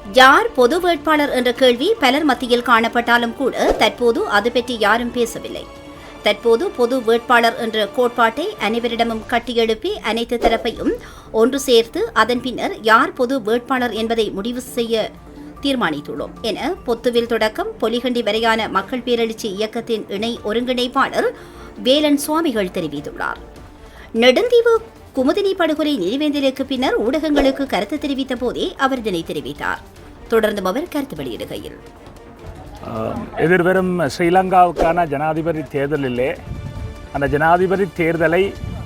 யார் பொது வேட்பாளர் என்ற கேள்வி பலர் மத்தியில் காணப்பட்டாலும் கூட தற்போது அது பற்றி யாரும் பேசவில்லை. தற்போது பொது வேட்பாளர் என்ற கோட்பாட்டை அனைவரிடமும் கட்டியெழுப்பி அனைத்து தரப்பையும் ஒன்று சேர்த்து அதன் பின்னர் யார் பொது வேட்பாளர் என்பதை முடிவு செய்ய தீர்மானித்துள்ளோம் என பொத்துவில் தொடக்கம் பொலிகண்டி வரையான மக்கள் பேரெழுச்சி இயக்கத்தின் இணை ஒருங்கிணைப்பாளர் வேலன் சுவாமிகள் தெரிவித்துள்ளார். நெடுந்தீவு குமுதினி படுகொலை நினைவேந்தலுக்கு பின்னர் ஊடகங்களுக்கு கருத்து தெரிவித்த போதே அவர் இதனை தெரிவித்தார். தொடர்ந்தும் அவர் கருத்து வெளியிடுகையில், எதிர்வரும் ஸ்ரீலங்காவுக்கான ஜனாதிபதி தேர்தலிலே அந்த ஜனாதிபதி தேர்தலை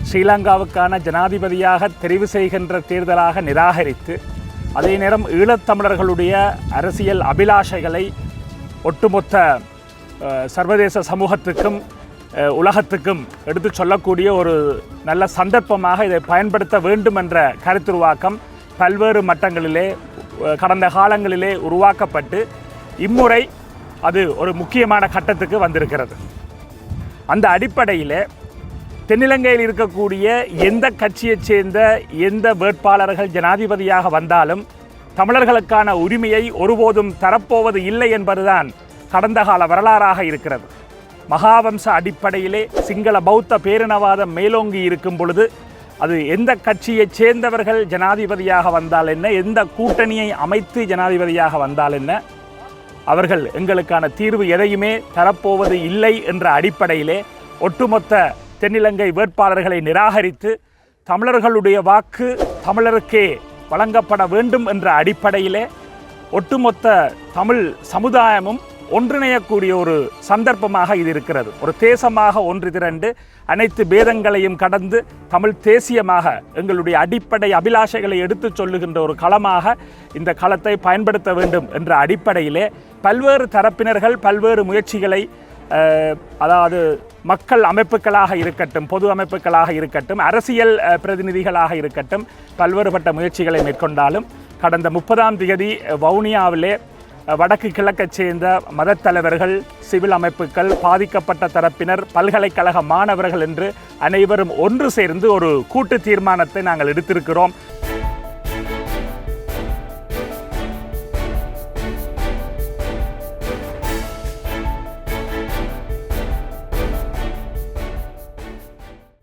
ஸ்ரீலங்காவுக்கான ஜனாதிபதியாக தெரிவு செய்கின்ற தேர்தலாக நிராகரித்து அதே நேரம் ஈழத்தமிழர்களுடைய அரசியல் அபிலாஷைகளை ஒட்டுமொத்த சர்வதேச சமூகத்துக்கும் உலகத்துக்கும் எடுத்து சொல்லக்கூடிய ஒரு நல்ல சந்தர்ப்பமாக இதை பயன்படுத்த வேண்டும் என்ற கருத்துருவாக்கம் பல்வேறு மட்டங்களிலே கடந்த காலங்களிலே உருவாக்கப்பட்டு இம்முறை அது ஒரு முக்கியமான கட்டத்துக்கு வந்திருக்கிறது. அந்த அடிப்படையில் தென்னிலங்கையில் இருக்கக்கூடிய எந்த கட்சியைச் சேர்ந்த எந்த வேட்பாளர்கள் ஜனாதிபதியாக வந்தாலும் தமிழர்களுக்கான உரிமையை ஒருபோதும் தரப்போவது இல்லை என்பதுதான் கடந்த கால வரலாறாக இருக்கிறது. மகாவம்ச அடிப்படையிலே சிங்கள பௌத்த பேரினவாதம் மேலோங்கி இருக்கும் பொழுது அது எந்த கட்சியைச் சேர்ந்தவர்கள் ஜனாதிபதியாக வந்தால் என்ன, எந்த கூட்டணியை அமைத்து ஜனாதிபதியாக வந்தால் என்ன, அவர்கள் எங்களுக்கான தீர்வு எதையுமே தரப்போவது இல்லை என்ற அடிப்படையிலே ஒட்டுமொத்த தென்னிலங்கை வேட்பாளர்களை நிராகரித்து தமிழர்களுடைய வாக்கு தமிழருக்கே வழங்கப்பட வேண்டும் என்ற அடிப்படையிலே ஒட்டுமொத்த தமிழ் சமுதாயமும் ஒன்றிணையக்கூடிய ஒரு சந்தர்ப்பமாக இது இருக்கிறது. ஒரு தேசமாக ஒன்று திரண்டு அனைத்து பேதங்களையும் கடந்து தமிழ் தேசியமாக எங்களுடைய அடிப்படை அபிலாஷைகளை எடுத்துச் சொல்லுகின்ற ஒரு களமாக இந்த களத்தை பயன்படுத்த வேண்டும் என்ற அடிப்படையிலே பல்வேறு தரப்பினர்கள் பல்வேறு முயற்சிகளை, அதாவது மக்கள் அமைப்புகளாக இருக்கட்டும், பொது அமைப்புகளாக இருக்கட்டும், அரசியல் பிரதிநிதிகளாக இருக்கட்டும், பல்வேறுபட்ட முயற்சிகளை மேற்கொண்டாலும் கடந்த 30ஆம் தேதி வவுனியாவிலே வடக்கு கிழக்கைச் சேர்ந்த மதத் தலைவர்கள், சிவில் அமைப்புகள், பாதிக்கப்பட்ட தரப்பினர், பல்கலைக்கழக மாணவர்கள் என்று அனைவரும் ஒன்று சேர்ந்து ஒரு கூட்டு தீர்மானத்தை நாங்கள் எடுத்திருக்கிறோம்.